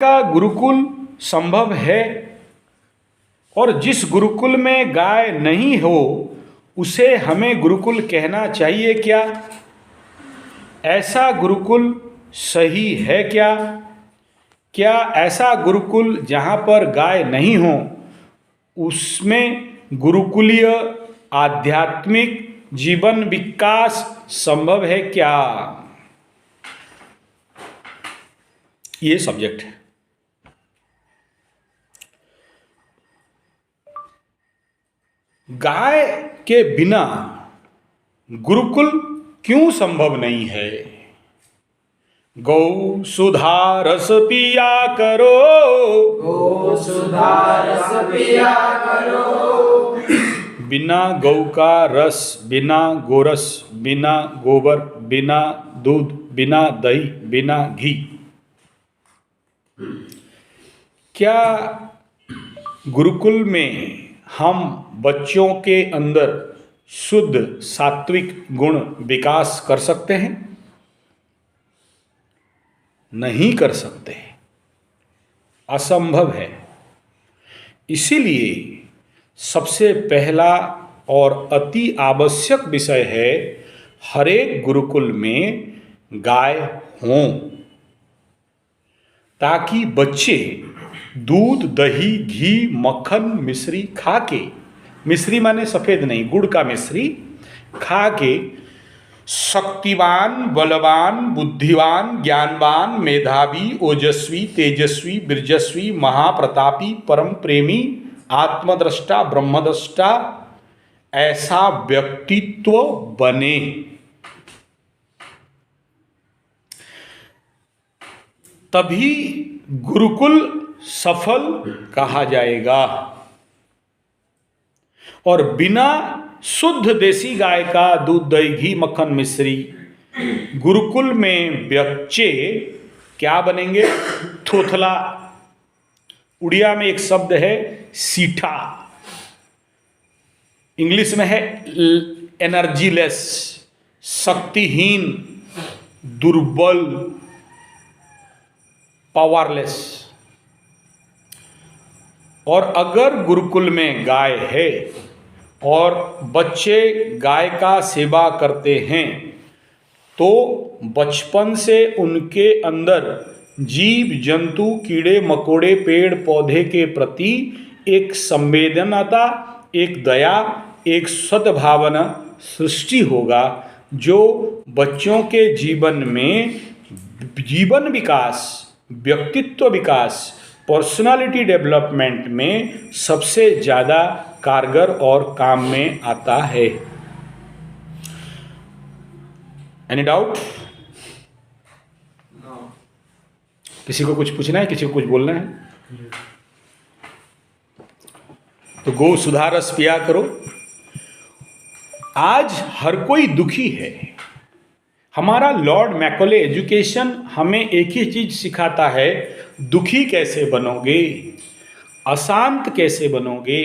का गुरुकुल संभव है, और जिस गुरुकुल में गाय नहीं हो उसे हमें गुरुकुल कहना चाहिए क्या? ऐसा गुरुकुल सही है क्या? क्या ऐसा गुरुकुल जहाँ पर गाय नहीं हो उसमें गुरुकुलीय आध्यात्मिक जीवन विकास संभव है क्या? ये सब्जेक्ट है। गाय के बिना गुरुकुल क्यों संभव नहीं है? गौ सुधा रस पिया करो, गौ सुधा रस पिया करो। बिना गौ का रस, बिना गोरस, बिना गोबर, बिना दूध, बिना दही, बिना घी, क्या गुरुकुल में हम बच्चों के अंदर शुद्ध सात्विक गुण विकास कर सकते हैं? नहीं कर सकते, असंभव है। इसीलिए सबसे पहला और अति आवश्यक विषय है हरेक गुरुकुल में गाय हों, ताकि बच्चे दूध, दही, घी, मक्खन, मिश्री खा के, मिश्री माने सफ़ेद नहीं, गुड़ का मिश्री खा के शक्तिवान, बलवान, बुद्धिवान, ज्ञानवान, मेधावी, ओजस्वी, तेजस्वी, बिरजस्वी, महाप्रतापी, परम प्रेमी, आत्मद्रष्टा, ब्रह्मद्रष्टा ऐसा व्यक्तित्व बने। तभी गुरुकुल सफल कहा जाएगा। और बिना शुद्ध देसी गाय का दूध, दही, घी, मक्खन, मिश्री गुरुकुल में बच्चे क्या बनेंगे? थोथला। उड़िया में एक शब्द है सीठा, इंग्लिश में है एनर्जीलेस, शक्तिहीन, दुर्बल, पावरलेस। और अगर गुरुकुल में गाय है और बच्चे गाय का सेवा करते हैं तो बचपन से उनके अंदर जीव जंतु, कीड़े मकोड़े, पेड़ पौधे के प्रति एक संवेदनता, एक दया, एक सद्भावना सृष्टि होगा, जो बच्चों के जीवन में जीवन विकास, व्यक्तित्व विकास, पर्सनालिटी डेवलपमेंट में सबसे ज़्यादा कारगर और काम में आता है। Any doubt? किसी को कुछ पूछना है? किसी को कुछ बोलना है? तो गो सुधा रस पिया करो। आज हर कोई दुखी है। हमारा लॉर्ड मैकॉले एजुकेशन हमें एक ही चीज सिखाता है, दुखी कैसे बनोगे, अशांत कैसे बनोगे,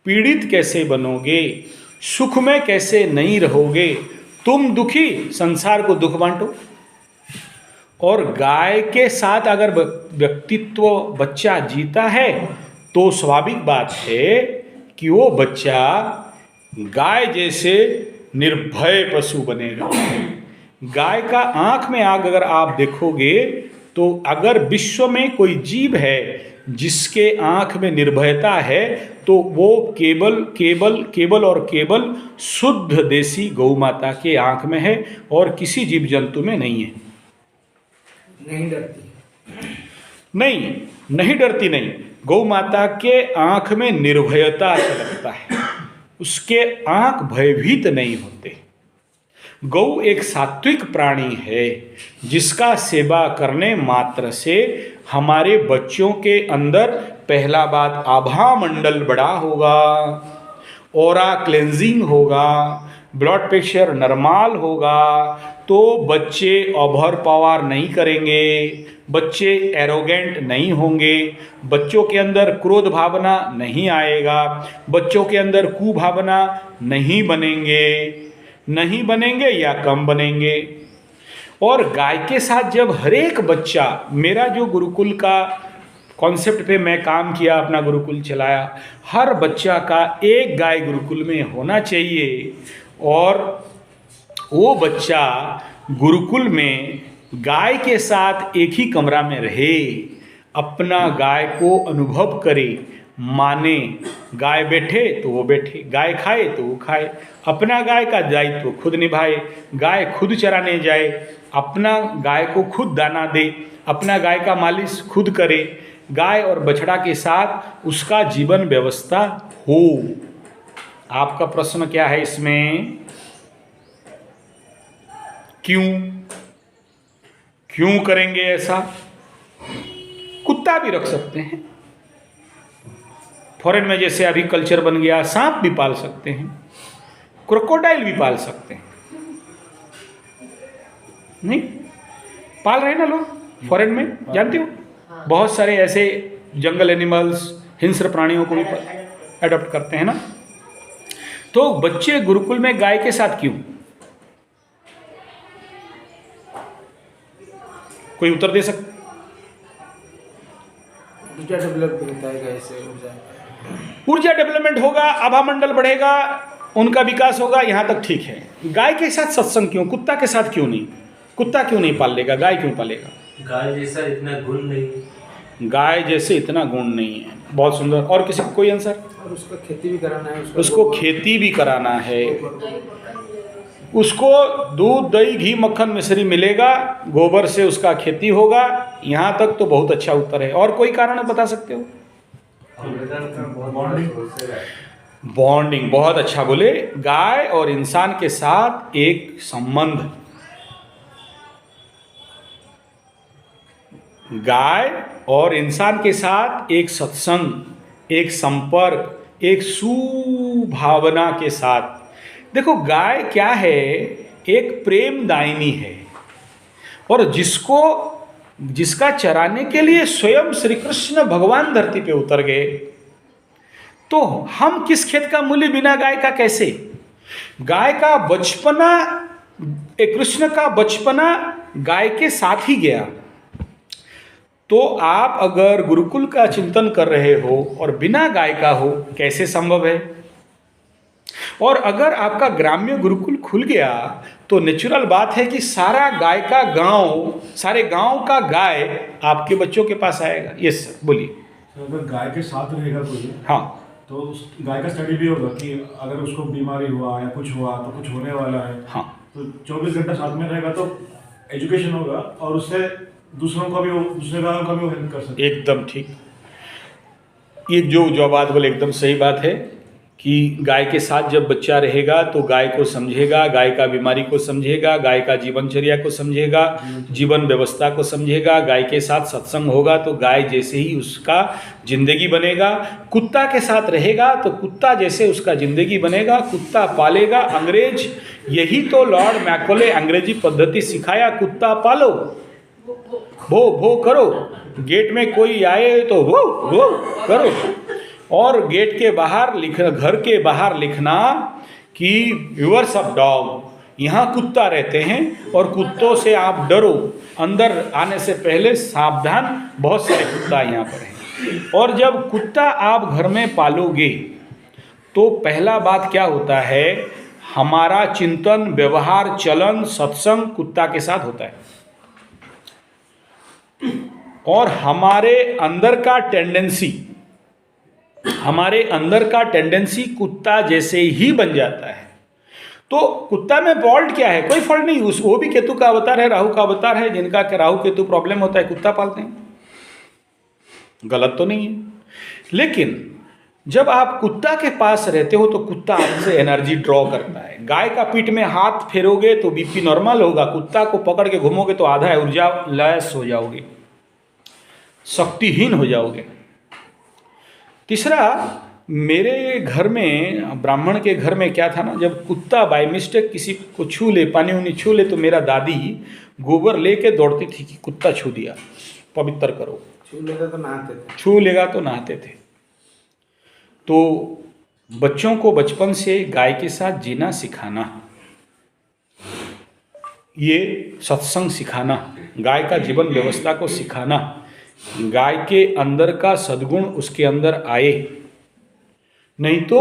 पीड़ित कैसे बनोगे, सुख में कैसे नहीं रहोगे। तुम दुखी, संसार को दुख बांटो। और गाय के साथ अगर व्यक्तित्व बच्चा जीता है तो स्वाभाविक बात है कि वो बच्चा गाय जैसे निर्भय पशु बनेगा। गाय का आंख में आग अगर आप देखोगे तो अगर विश्व में कोई जीव है जिसके आंख में निर्भयता है तो वो केवल और केवल शुद्ध देसी गौ माता के आंख में है और किसी जीव जंतु में नहीं है। नहीं डरती, नहीं डरती नहीं। गौ माता के आंख में निर्भयता झलकता है, उसके आंख भयभीत नहीं होते। गौ एक सात्विक प्राणी है जिसका सेवा करने मात्र से हमारे बच्चों के अंदर पहला बात आभा मंडल बड़ा होगा, ऑरा क्लेंजिंग होगा, ब्लड प्रेशर नॉर्मल होगा, तो बच्चे ओवर पावर नहीं करेंगे, बच्चे एरोगेंट नहीं होंगे, बच्चों के अंदर क्रोध भावना नहीं आएगा, बच्चों के अंदर कुभावना नहीं बनेंगे या कम बनेंगे। और गाय के साथ जब हर एक बच्चा, मेरा जो गुरुकुल का कॉन्सेप्ट पे मैं काम किया, अपना गुरुकुल चलाया, हर बच्चा का एक गाय गुरुकुल में होना चाहिए। और वो बच्चा गुरुकुल में गाय के साथ एक ही कमरा में रहे, अपना गाय को अनुभव करे, माने। गाय बैठे तो वो बैठे, गाय खाए तो वो खाए, अपना गाय का दायित्व खुद निभाए, गाय खुद चराने जाए, अपना गाय को खुद दाना दे, अपना गाय का मालिश खुद करे, गाय और बछड़ा के साथ उसका जीवन व्यवस्था हो। आपका प्रश्न क्या है इसमें? क्यों करेंगे ऐसा? कुत्ता भी रख सकते हैं, फॉरेन में जैसे अभी कल्चर बन गया, सांप भी पाल सकते हैं, क्रोकोडाइल भी पाल सकते हैं। नहीं पाल रहे ना लोग फॉरेन में, जानते हो? बहुत सारे ऐसे जंगल एनिमल्स, हिंस्र प्राणियों को भी अडॉप्ट करते हैं ना। तो बच्चे गुरुकुल में गाय के साथ क्यों? कोई उत्तर दे सकता? ऊर्जा डेवलप होता है गाय से, ऊर्जा डेवलपमेंट होगा, आभा मंडल बढ़ेगा, उनका विकास होगा, यहां तक ठीक है। गाय के साथ सत्संग क्यों? कुत्ता के साथ क्यों नहीं? कुत्ता क्यों नहीं पाल लेगा, गाय क्यों पालेगा? गाय जैसा इतना गुण नहीं, गाय जैसे इतना गुण नहीं है। बहुत सुंदर। और किसी को कोई आंसर? और उसको खेती भी कराना है, उसको खेती भी कराना है, उसको दूध दही घी मक्खन मिश्री मिलेगा, गोबर से उसका खेती होगा। यहाँ तक तो बहुत अच्छा उत्तर है। और कोई कारण बता सकते हो? बॉन्डिंग, बहुत अच्छा बोले। गाय और इंसान के साथ एक संबंध, गाय और इंसान के साथ एक सत्संग, एक संपर्क, एक सुभावना के साथ। देखो गाय क्या है? एक प्रेमदायिनी है, और जिसका चराने के लिए स्वयं श्री कृष्ण भगवान धरती पे उतर गए, तो हम किस खेत का मूल्य बिना गाय का कैसे? गाय का बचपना, कृष्ण का बचपना गाय के साथ ही गया। तो आप अगर गुरुकुल का चिंतन कर रहे हो और बिना गाय का हो, कैसे संभव है? और अगर आपका ग्राम्य गुरुकुल खुल गया तो नेचुरल बात है कि सारा गाय का गांव, सारे गांव का गाय आपके बच्चों के पास आएगा। यस सर, बोलिए। अगर गाय के साथ रहेगा कोई, हाँ, तो उस गाय का स्टडी भी होगा कि अगर उसको बीमारी हुआ या कुछ हुआ तो कुछ होने वाला है। हाँ, तो 24 घंटा साथ में रहेगा तो एजुकेशन होगा, और उससे दूसरों का भी, दूसरे गायों का भी वो हेल्प कर सकते। एकदम ठीक। ये जो बात बोले एकदम सही बात है कि गाय के साथ जब बच्चा रहेगा तो गाय को समझेगा, गाय का बीमारी को समझेगा, गाय का जीवनचर्या को समझेगा, जीवन व्यवस्था को समझेगा। गाय के साथ सत्संग होगा तो गाय जैसे ही उसका जिंदगी बनेगा। कुत्ता के साथ रहेगा तो कुत्ता जैसे उसका जिंदगी बनेगा, कुत्ता पालेगा। अंग्रेज, यही तो लॉर्ड मैकॉले अंग्रेजी पद्धति सिखाया, कुत्ता पालो, भो भो करो, गेट में कोई आए तो वो करो, और गेट के बाहर लिखना, घर के बाहर लिखना कि व्यूअर्स ऑफ डॉग, यहाँ कुत्ता रहते हैं और कुत्तों से आप डरो, अंदर आने से पहले सावधान, बहुत सारे कुत्ता यहाँ पर हैं। और जब कुत्ता आप घर में पालोगे तो पहला बात क्या होता है? हमारा चिंतन, व्यवहार, चलन, सत्संग कुत्ता के साथ होता है, और हमारे अंदर का टेंडेंसी कुत्ता जैसे ही बन जाता है। तो कुत्ता में फॉल्ट क्या है? कोई फॉल्ट नहीं। वो भी केतु का अवतार है, राहु का अवतार है। जिनका राहु केतु प्रॉब्लम होता है कुत्ता पालते हैं, गलत तो नहीं है। लेकिन जब आप कुत्ता के पास रहते हो तो कुत्ता आपसे एनर्जी ड्रॉ करता है। गाय का पीठ में हाथ फेरोगे तो बीपी नॉर्मल होगा, कुत्ता को पकड़ के घूमोगे तो आधा ऊर्जा लैस हो जाओगे, शक्तिहीन हो जाओगे। तीसरा, मेरे घर में, ब्राह्मण के घर में क्या था ना, जब कुत्ता बाय मिस्टेक किसी को छू ले, पानी उनी छू ले, तो मेरा दादी गोबर लेके दौड़ती थी कि कुत्ता छू दिया, पवित्र करो। छू लेगा तो नहाते थे, छू लेगा तो नहाते थे। तो बच्चों को बचपन से गाय के साथ जीना सिखाना, ये सत्संग सिखाना, गाय का जीवन व्यवस्था को सिखाना, गाय के अंदर का सद्गुण उसके अंदर आए। नहीं तो